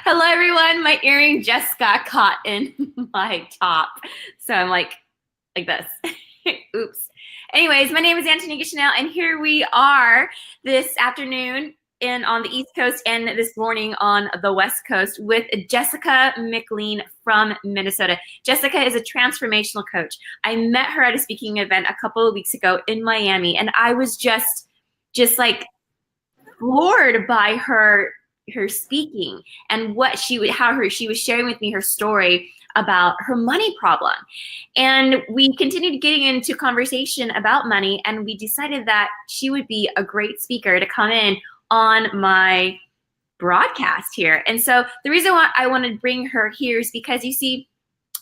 Hello, everyone. My earring just got caught in my top. So I'm like this. Oops. Anyways, my name is Antonia Chanel, and here we are this afternoon on the East Coast and this morning on the West Coast with Jessica McLean from Minnesota. Jessica is a transformational coach. I met her at a speaking event a couple of weeks ago in Miami, and I was just like floored by her speaking and what she was sharing with me her story about her money problem. And we continued getting into conversation about money, and we decided that she would be a great speaker to come in on my broadcast here. And so the reason why I want to bring her here is because you see,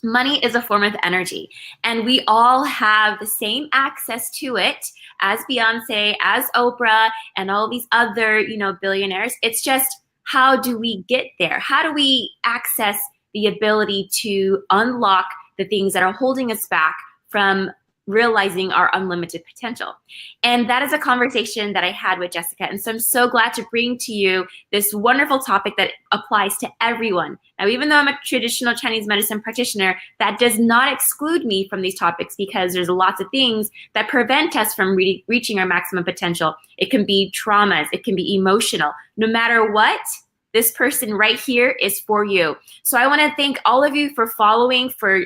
money is a form of energy, and we all have the same access to it as Beyonce, as Oprah, and all these other, billionaires. It's just, how do we get there? How do we access the ability to unlock the things that are holding us back from realizing our unlimited potential? And that is a conversation that I had with Jessica. And so I'm so glad to bring to you this wonderful topic that applies to everyone. Now, even though I'm a traditional Chinese medicine practitioner, that does not exclude me from these topics, because there's lots of things that prevent us from reaching our maximum potential. It can be traumas, it can be emotional. No matter what, this person right here is for you. So I want to thank all of you for following, for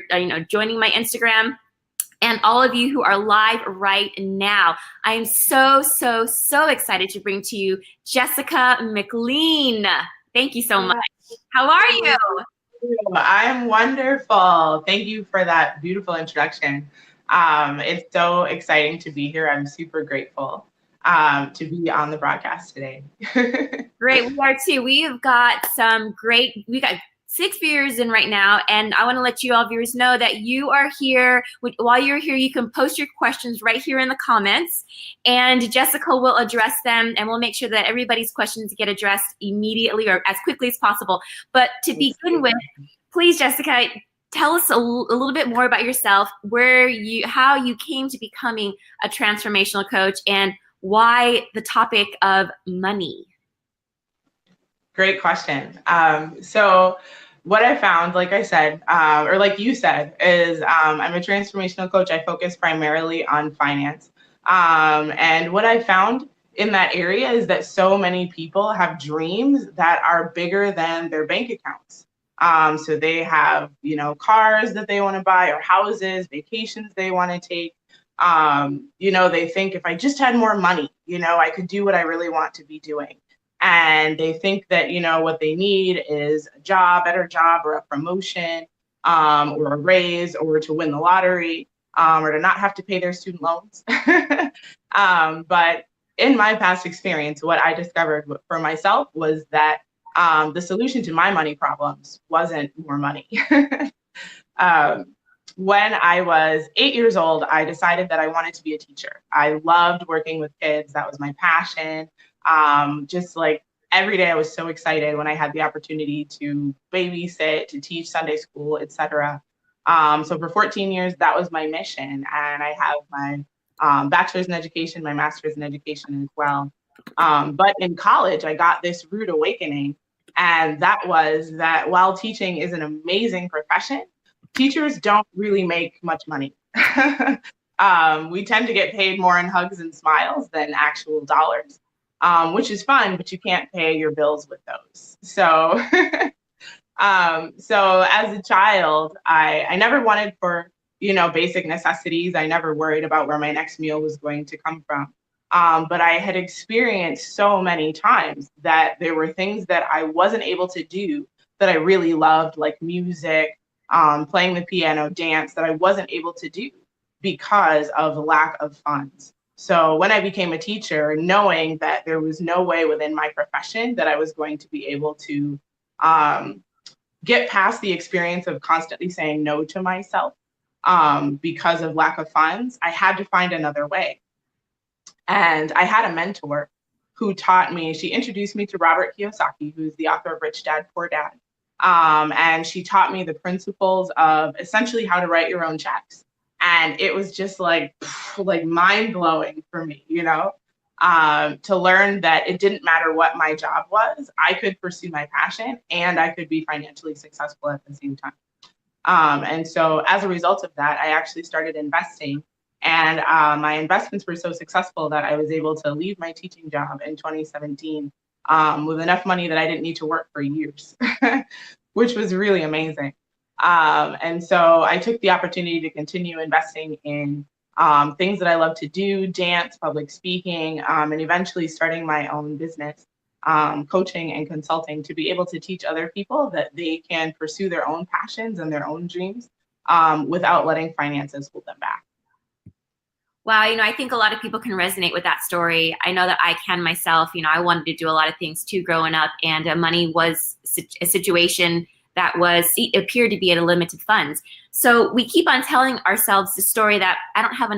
joining my Instagram, and all of you who are live right now. I am so excited to bring to you Jessica McLean. Thank you so much. How are you? I'm wonderful. Thank you for that beautiful introduction. It's so exciting to be here. I'm super grateful to be on the broadcast today. Great, we are too. We got 6 viewers in right now, and I want to let you all viewers know that you are here. While you're here, you can post your questions right here in the comments, and Jessica will address them, and we'll make sure that everybody's questions get addressed immediately or as quickly as possible. But to begin with, please, Jessica, tell us a little bit more about yourself, how you came to becoming a transformational coach, and why the topic of money. Great question. So what I found, like I said, or like you said, is I'm a transformational coach. I focus primarily on finance. And what I found in that area is that so many people have dreams that are bigger than their bank accounts. So they have, cars that they want to buy, or houses, vacations they want to take. They think, if I just had more money, I could do what I really want to be doing. And they think that, what they need is a better job, or a promotion, or a raise, or to win the lottery, or to not have to pay their student loans. But in my past experience, what I discovered for myself was that the solution to my money problems wasn't more money. When I was 8 years old, I decided that I wanted to be a teacher. I loved working with kids. That was my passion. Just like every day, I was so excited when I had the opportunity to babysit, to teach Sunday school, etc. So for 14 years, that was my mission. And I have my bachelor's in education, my master's in education as well. But in college, I got this rude awakening. And that was that while teaching is an amazing profession, teachers don't really make much money. We tend to get paid more in hugs and smiles than actual dollars, which is fun, but you can't pay your bills with those. So, so as a child, I never wanted for, basic necessities. I never worried about where my next meal was going to come from. But I had experienced so many times that there were things that I wasn't able to do that I really loved, like music, playing the piano, dance, that I wasn't able to do because of lack of funds. So when I became a teacher, knowing that there was no way within my profession that I was going to be able to get past the experience of constantly saying no to myself because of lack of funds, I had to find another way. And I had a mentor who taught me. She introduced me to Robert Kiyosaki, who's the author of Rich Dad, Poor Dad. And she taught me the principles of essentially how to write your own checks. And it was just like mind blowing for me, to learn that it didn't matter what my job was, I could pursue my passion and I could be financially successful at the same time. And so as a result of that, I actually started investing. And my investments were so successful that I was able to leave my teaching job in 2017 with enough money that I didn't need to work for years, which was really amazing. And so I took the opportunity to continue investing in things that I love to do, dance, public speaking, and eventually starting my own business, coaching and consulting, to be able to teach other people that they can pursue their own passions and their own dreams without letting finances hold them back. Wow, I think a lot of people can resonate with that story. I know that I can myself. I wanted to do a lot of things too growing up, and money was a situation that appeared to be at a limited funds. So we keep on telling ourselves the story that I don't have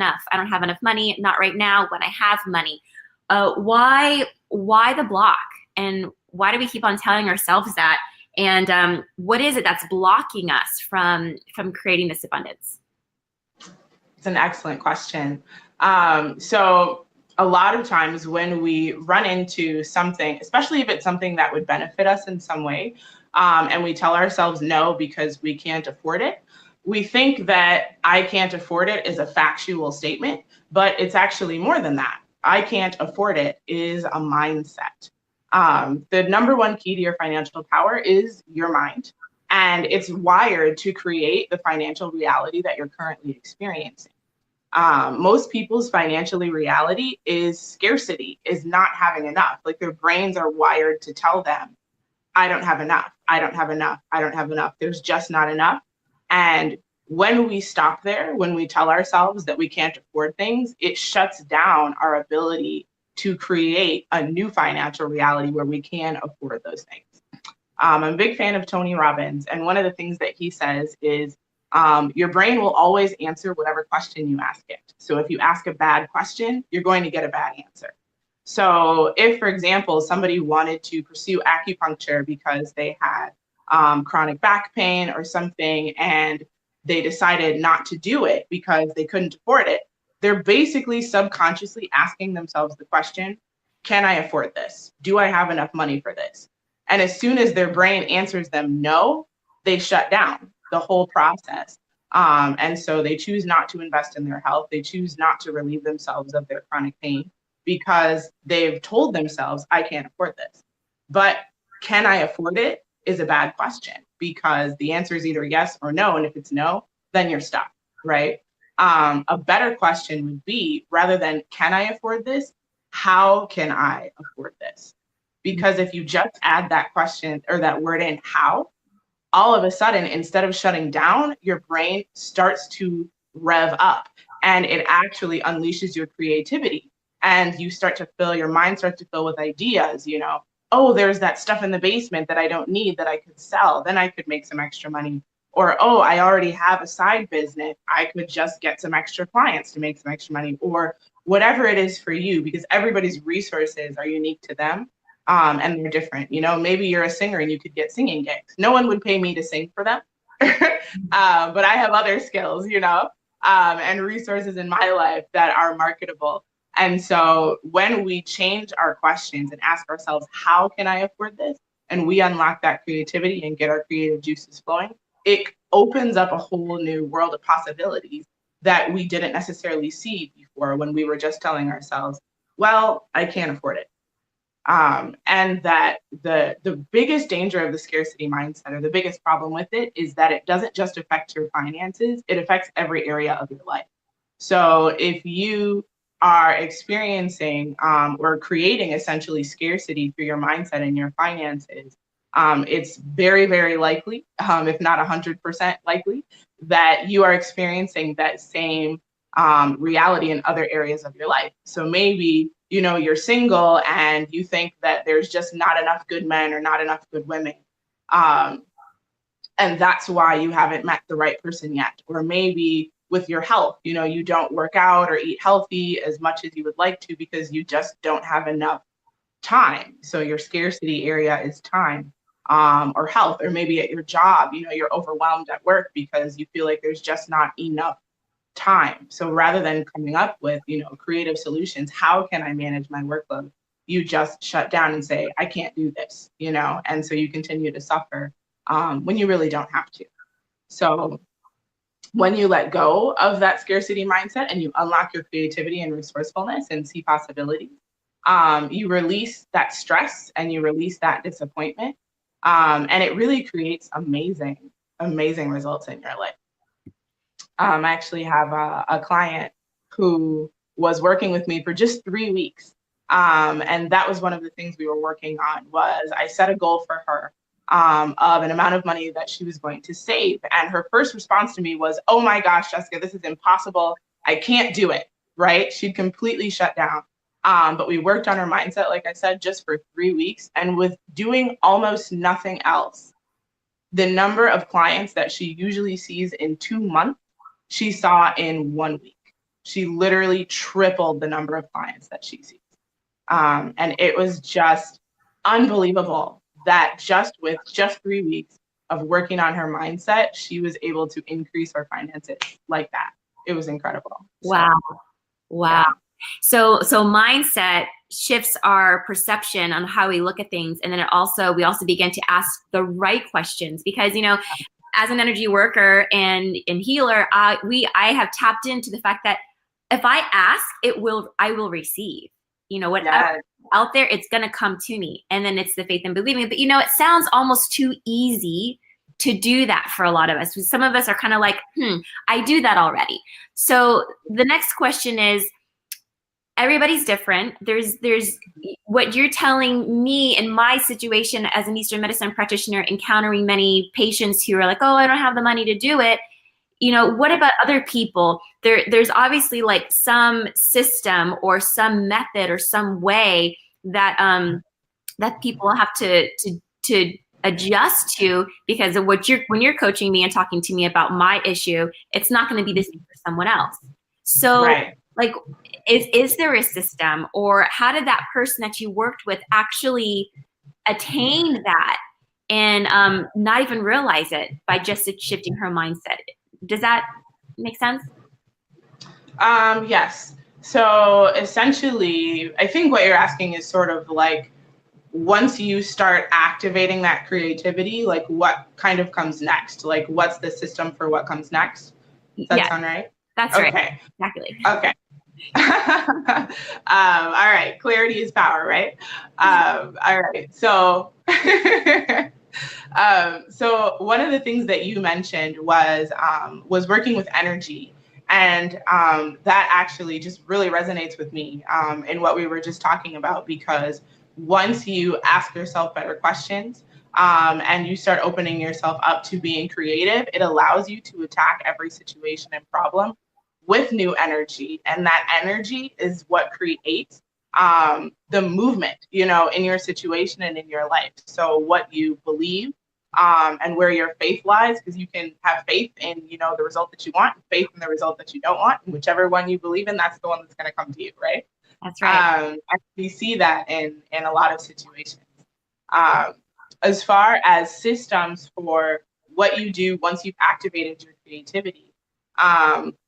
enough money, not right now, when I have money. Why the block? And why do we keep on telling ourselves that? And what is it that's blocking us from creating this abundance? It's an excellent question. So a lot of times when we run into something, especially if it's something that would benefit us in some way, and we tell ourselves no because we can't afford it, we think that I can't afford it is a factual statement, but it's actually more than that. I can't afford it is a mindset. The number one key to your financial power is your mind, and it's wired to create the financial reality that you're currently experiencing. Most people's financial reality is scarcity, is not having enough. Like their brains are wired to tell them, I don't have enough. I don't have enough. I don't have enough. There's just not enough. And when we stop there, when we tell ourselves that we can't afford things, it shuts down our ability to create a new financial reality where we can afford those things. I'm a big fan of Tony Robbins. And one of the things that he says is, your brain will always answer whatever question you ask it. So if you ask a bad question, you're going to get a bad answer. So if, for example, somebody wanted to pursue acupuncture because they had chronic back pain or something, and they decided not to do it because they couldn't afford it, they're basically subconsciously asking themselves the question, can I afford this? Do I have enough money for this? And as soon as their brain answers them no, they shut down the whole process. And so they choose not to invest in their health. They choose not to relieve themselves of their chronic pain because they've told themselves, I can't afford this. But can I afford it is a bad question, because the answer is either yes or no. And if it's no, then you're stuck, right? A better question would be, rather than can I afford this, how can I afford this? Because if you just add that question or that word in, how, all of a sudden, instead of shutting down, your brain starts to rev up, and it actually unleashes your creativity. And you start to fill, your mind starts to fill with ideas, oh, there's that stuff in the basement that I don't need that I could sell. Then I could make some extra money. Or, oh, I already have a side business. I could just get some extra clients to make some extra money, or whatever it is for you, because everybody's resources are unique to them. And they're different. Maybe you're a singer and you could get singing gigs. No one would pay me to sing for them, but I have other skills, and resources in my life that are marketable. And so when we change our questions and ask ourselves, how can I afford this? And we unlock that creativity and get our creative juices flowing, it opens up a whole new world of possibilities that we didn't necessarily see before, when we were just telling ourselves, well, I can't afford it. And that the biggest danger of the scarcity mindset, or the biggest problem with it, is that it doesn't just affect your finances, it affects every area of your life. So if you are experiencing or creating essentially scarcity through your mindset and your finances, it's very, very likely, if not 100% likely, that you are experiencing that same reality in other areas of your life. So maybe, you're single and you think that there's just not enough good men or not enough good women. And that's why you haven't met the right person yet. Or maybe with your health, you don't work out or eat healthy as much as you would like to because you just don't have enough time. So your scarcity area is time, or health. Or maybe at your job, you're overwhelmed at work because you feel like there's just not enough time. So rather than coming up with, creative solutions, how can I manage my workload? You just shut down and say, I can't do this, and so you continue to suffer when you really don't have to. So when you let go of that scarcity mindset and you unlock your creativity and resourcefulness and see possibilities, you release that stress and you release that disappointment. And it really creates amazing, amazing results in your life. I actually have a client who was working with me for just 3 weeks. And that was one of the things we were working on. Was I set a goal for her of an amount of money that she was going to save. And her first response to me was, oh my gosh, Jessica, this is impossible. I can't do it, right? She'd completely shut down. But we worked on her mindset, like I said, just for 3 weeks. And with doing almost nothing else, the number of clients that she usually sees in 2 months, she saw in 1 week. She literally tripled the number of clients that she sees. And it was just unbelievable that with just 3 weeks of working on her mindset, she was able to increase her finances like that. It was incredible. Wow. Yeah. So mindset shifts our perception on how we look at things. And then we also begin to ask the right questions because, as an energy worker and healer, I have tapped into the fact that if I ask, I will receive. Whatever out there, it's going to come to me. And then it's the faith and believing. But, it sounds almost too easy to do that for a lot of us. Some of us are kind of like, I do that already. So the next question is, everybody's different. There's what you're telling me in my situation as an Eastern medicine practitioner, encountering many patients who are like, oh, I don't have the money to do it. What about other people? There's obviously like some system or some method or some way that that people have to adjust to, because of when you're coaching me and talking to me about my issue, it's not going to be the same for someone else. So like, is there a system, or how did that person that you worked with actually attain that and not even realize it by just shifting her mindset? Does that make sense? Yes. So essentially, I think what you're asking is sort of like, once you start activating that creativity, like what kind of comes next? Like, what's the system for what comes next? Does that sound right? That's okay. Right. Exactly. Okay. All right. Clarity is power, right? All right. So, so one of the things that you mentioned was working with energy. And that actually just really resonates with me in what we were just talking about, because once you ask yourself better questions and you start opening yourself up to being creative, it allows you to attack every situation and problem with new energy. And that energy is what creates the movement, in your situation and in your life. So what you believe and where your faith lies, because you can have faith in, the result that you want, faith in the result that you don't want, and whichever one you believe in, that's the one that's going to come to you, right? That's right. And we see that in a lot of situations. As far as systems for what you do once you've activated your creativity,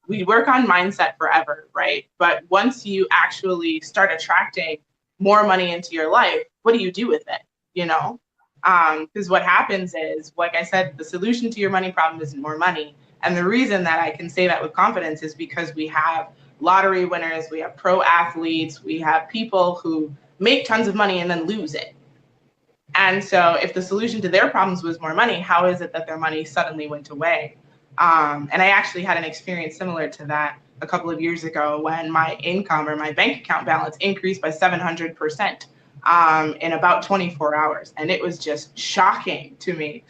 we work on mindset forever, right? But once you actually start attracting more money into your life, what do you do with it? Because what happens is, like I said, the solution to your money problem isn't more money. And the reason that I can say that with confidence is because we have lottery winners, we have pro athletes, we have people who make tons of money and then lose it. And so if the solution to their problems was more money, how is it that their money suddenly went away? And I actually had an experience similar to that a couple of years ago when my income or my bank account balance increased by 700% in about 24 hours. And it was just shocking to me,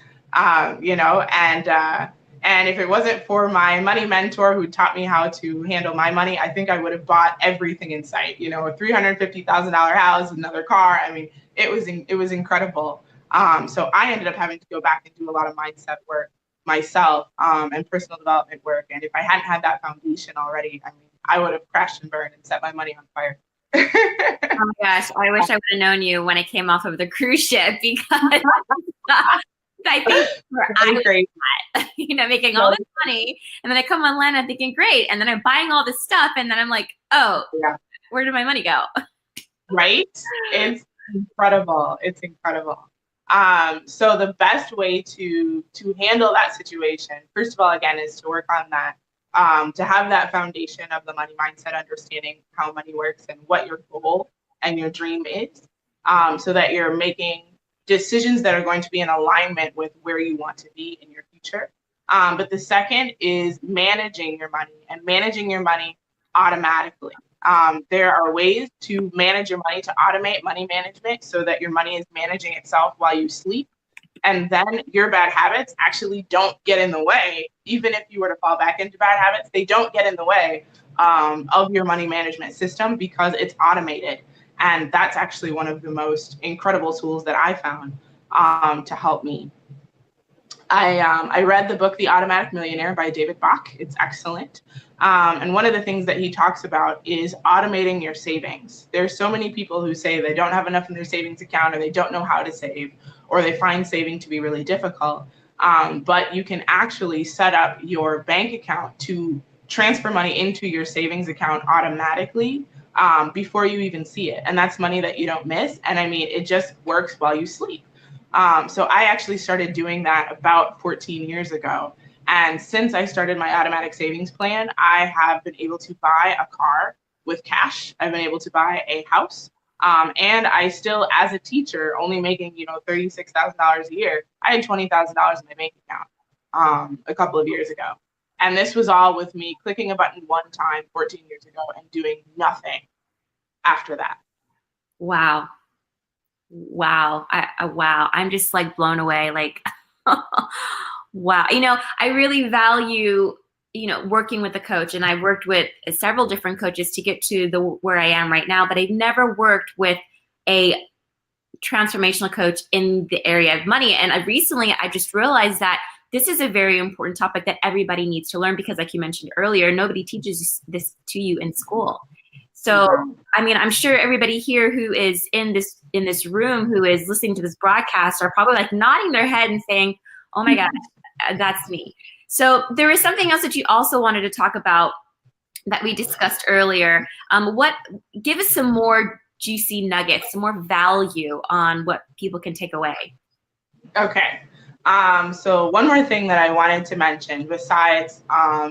and if it wasn't for my money mentor who taught me how to handle my money, I think I would have bought everything in sight, a $350,000 house, another car. I mean, it was incredible. So I ended up having to go back and do a lot of mindset work myself and personal development work. And if I hadn't had that foundation already, I would have crashed and burned and set my money on fire. Oh my gosh, I wish I would have known you when I came off of the cruise ship, because I think where I was Great. at, making all this money, and then I come online, I'm thinking, great, and then I'm buying all this stuff, and then I'm like, oh, Yeah. where did my money go? Right? It's incredible. It's incredible. So the best way to handle that situation, first of all, again, is to work on that, to have that foundation of the money mindset, understanding how money works and what your goal and your dream is, so that you're making decisions that are going to be in alignment with where you want to be in your future. But the second is managing your money and managing your money automatically. There are ways to manage your money, to automate money management so that your money is managing itself while you sleep. And then your bad habits actually don't get in the way. Even if you were to fall back into bad habits, they don't get in the way of your money management system because it's automated. And that's actually one of the most incredible tools that I found to help me. I read the book The Automatic Millionaire by David Bach. It's excellent. And one of the things that he talks about is automating your savings. There's so many people who say they don't have enough in their savings account, or they don't know how to save, or they find saving to be really difficult. But you can actually set up your bank account to transfer money into your savings account automatically before you even see it. And that's money that you don't miss. And I mean, it just works while you sleep. So I actually started doing that about 14 years ago. And since I started my automatic savings plan, I have been able to buy a car with cash. I've been able to buy a house. And I still, as a teacher, only making, $36,000 a year, I had $20,000 in my bank account a couple of years ago. And this was all with me clicking a button one time 14 years ago and doing nothing after that. Wow. Wow. Wow. I'm just like blown away. Like, wow. I really value, working with a coach, and I've worked with several different coaches to get to where I am right now, but I've never worked with a transformational coach in the area of money. And I just realized that this is a very important topic that everybody needs to learn because, like you mentioned earlier, nobody teaches this to you in school. So, I mean, I'm sure everybody here who is in this room, who is listening to this broadcast, are probably like nodding their head and saying, oh my gosh, that's me. So there was something else that you also wanted to talk about that we discussed earlier. Give us some more juicy nuggets, some more value on what people can take away. Okay. So one more thing that I wanted to mention, besides,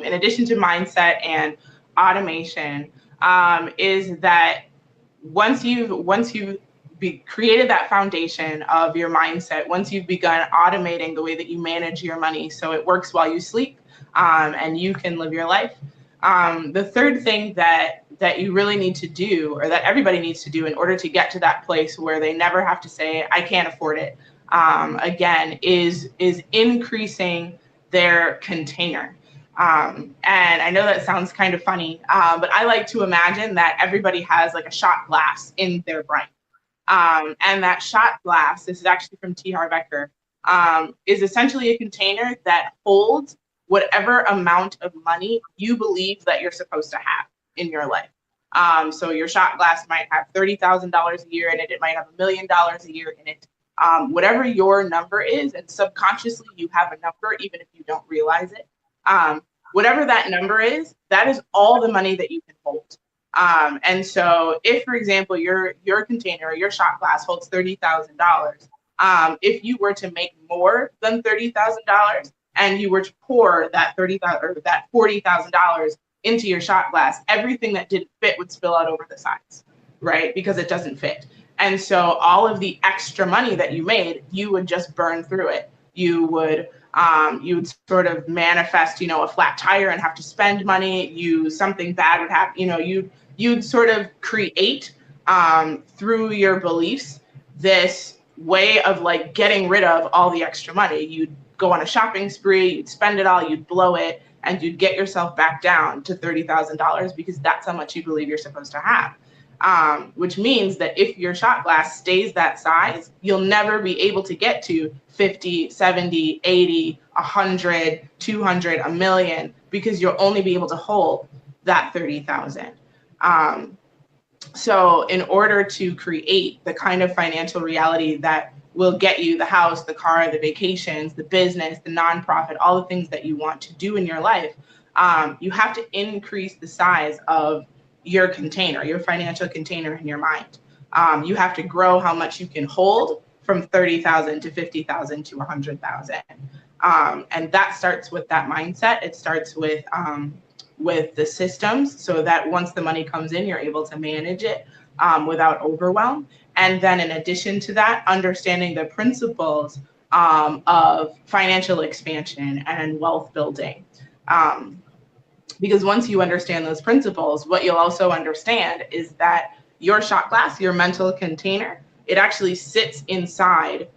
in addition to mindset and automation, is that once you've created that foundation of your mindset, once you've begun automating the way that you manage your money so it works while you sleep, and you can live your life, the third thing that you really need to do, or that everybody needs to do in order to get to that place where they never have to say, I can't afford it, again, is increasing their container. And I know that sounds kind of funny, but I like to imagine that everybody has like a shot glass in their brain. And that shot glass, this is actually from T. Harv Eker, is essentially a container that holds whatever amount of money you believe that you're supposed to have in your life. So your shot glass might have $30,000 a year in it. It might have $1 million a year in it. Whatever your number is, and subconsciously you have a number, even if you don't realize it. Whatever that number is, that is all the money that you can hold. And so if, for example, your container or your shot glass holds $30,000, if you were to make more than $30,000 and you were to pour that $30,000 or that $40,000 into your shot glass, everything that didn't fit would spill out over the sides, right? Because it doesn't fit. And so all of the extra money that you made, you would just burn through it. You would sort of manifest, a flat tire and have to spend money. Something bad would happen. You'd sort of create through your beliefs this way of like getting rid of all the extra money. You'd go on a shopping spree, you'd spend it all, you'd blow it, and you'd get yourself back down to $30,000 because that's how much you believe you're supposed to have. Which means that if your shot glass stays that size, you'll never be able to get to 50, 70, 80, 100, 200, a million, because you'll only be able to hold that 30,000. So in order to create the kind of financial reality that will get you the house, the car, the vacations, the business, the nonprofit, all the things that you want to do in your life. You have to increase the size of your container, your financial container in your mind. You have to grow how much you can hold from 30,000 to 50,000 to 100,000. And that starts with that mindset. It starts with the systems, so that once the money comes in, you're able to manage it without overwhelm. And then in addition to that, understanding the principles of financial expansion and wealth building. Because once you understand those principles, what you'll also understand is that your shot glass, your mental container, it actually sits inside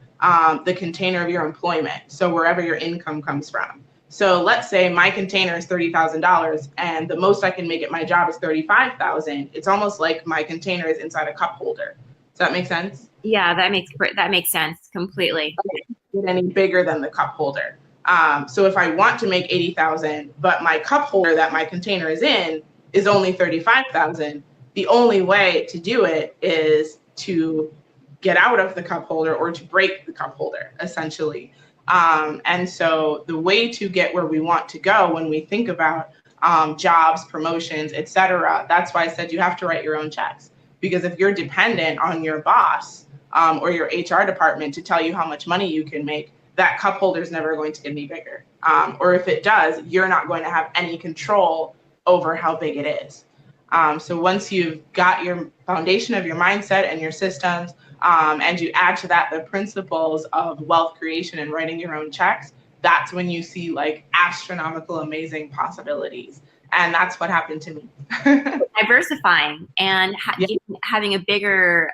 the container of your employment. So wherever your income comes from. So let's say my container is $30,000 and the most I can make at my job is $35,000. It's almost like my container is inside a cup holder. Does that make sense? Yeah, that makes sense completely. Get any bigger than the cup holder. So if I want to make 80,000, but my cup holder that my container is in is only 35,000, the only way to do it is to get out of the cup holder or to break the cup holder, essentially. And so the way to get where we want to go when we think about jobs, promotions, etc., that's why I said you have to write your own checks. Because if you're dependent on your boss or your HR department to tell you how much money you can make, that cup holder is never going to get any bigger. Or if it does, you're not going to have any control over how big it is. So once you've got your foundation of your mindset and your systems, and you add to that the principles of wealth creation and writing your own checks, that's when you see like astronomical, amazing possibilities. And that's what happened to me. Diversifying and having a bigger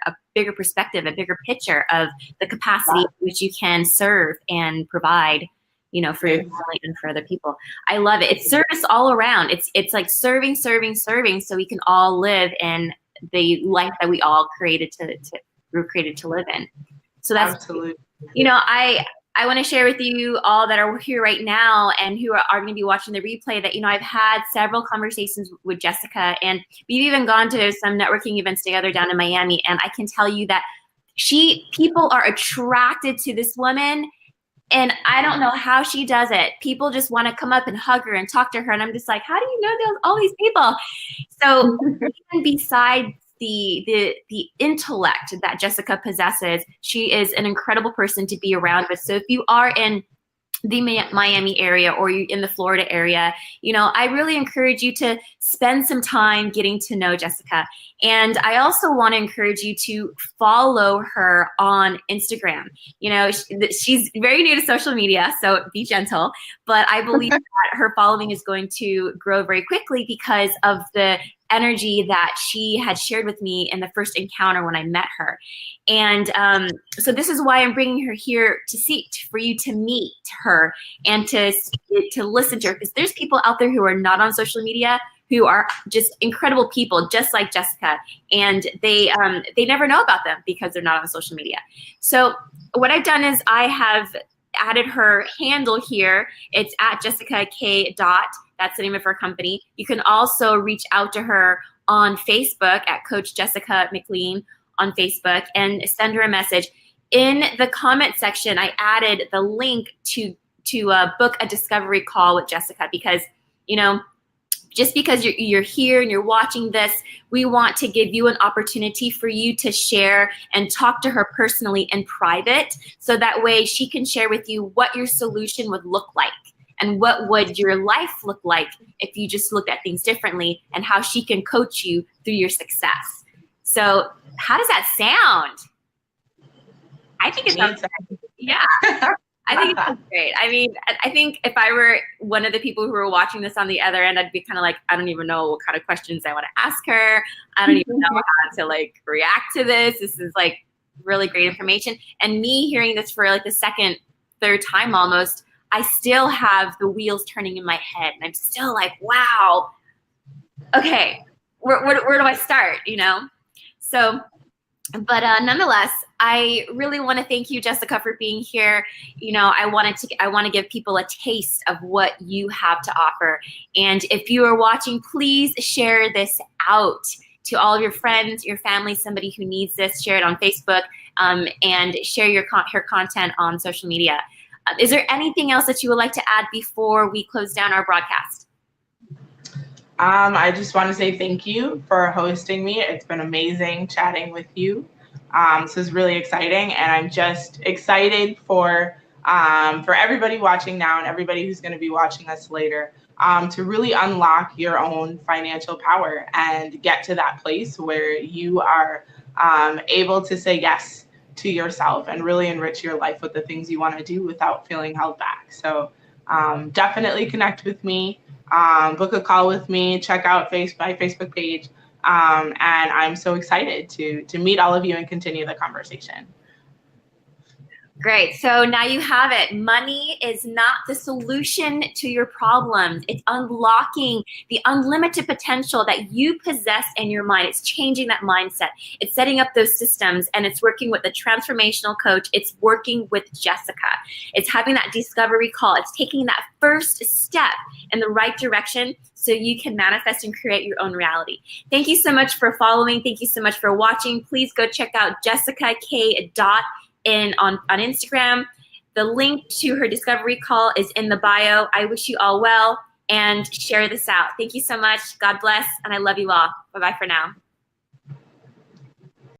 perspective, a bigger picture of the capacity in which you can serve and provide, for your family and for other people. I love it. It's service all around. It's like serving, so we can all live in the life that we all were created to live in. So that's absolutely. I want to share with you all that are here right now and who are going to be watching the replay that, I've had several conversations with Jessica, and we've even gone to some networking events together down in Miami. And I can tell you that people are attracted to this woman, and I don't know how she does it. People just want to come up and hug her and talk to her. And I'm just like, how do you know all these people? So even besides the intellect that Jessica possesses, she is an incredible person to be around with. So if you are in the Miami area or you're in the Florida area, I really encourage you to spend some time getting to know Jessica. And I also want to encourage you to follow her on Instagram. She's very new to social media, so be gentle. But I believe that her following is going to grow very quickly because of the energy that she had shared with me in the first encounter when I met her. And so this is why I'm bringing her here for you to meet her and to listen to her, because there's people out there who are not on social media who are just incredible people, just like Jessica, and they never know about them because they're not on social media. So what I've done is I have added her handle here. It's at Jessica K. Dot. That's the name of her company. You can also reach out to her on Facebook at Coach Jessica McLean on Facebook and send her a message. In the comment section, I added the link to book a discovery call with Jessica, because, just because you're here and you're watching this, we want to give you an opportunity for you to share and talk to her personally in private, so that way she can share with you what your solution would look like and what would your life look like if you just looked at things differently, and how she can coach you through your success. So how does that sound? I think it sounds great. Yeah. I think it sounds great. I mean, I think if I were one of the people who were watching this on the other end, I'd be kind of like, I don't even know what kind of questions I want to ask her. I don't even know how to react to this. This is really great information. And me hearing this for the second, third time almost, I still have the wheels turning in my head, and I'm still like, wow, okay, where do I start, So, but nonetheless, I really want to thank you, Jessica, for being here. I want to give people a taste of what you have to offer. And if you are watching, please share this out to all of your friends, your family, somebody who needs this. Share it on Facebook, and share her content on social media. Is there anything else that you would like to add before we close down our broadcast? I just want to say thank you for hosting me. It's been amazing chatting with you. This is really exciting, and I'm just excited for everybody watching now and everybody who's going to be watching us later to really unlock your own financial power and get to that place where you are able to say yes to yourself and really enrich your life with the things you want to do without feeling held back. So definitely connect with me. Book a call with me, check out my Facebook page, and I'm so excited to meet all of you and continue the conversation. Great. So now you have it. Money is not the solution to your problems. It's unlocking the unlimited potential that you possess in your mind. It's changing that mindset. It's setting up those systems, and it's working with a transformational coach. It's working with Jessica. It's having that discovery call. It's taking that first step in the right direction so you can manifest and create your own reality. Thank you so much for following. Thank you so much for watching. Please go check out Jessica K. on Instagram. The link to her discovery call is in the bio. I wish you all well, and share this out. Thank you so much. God bless, and I love you all. Bye-bye for now.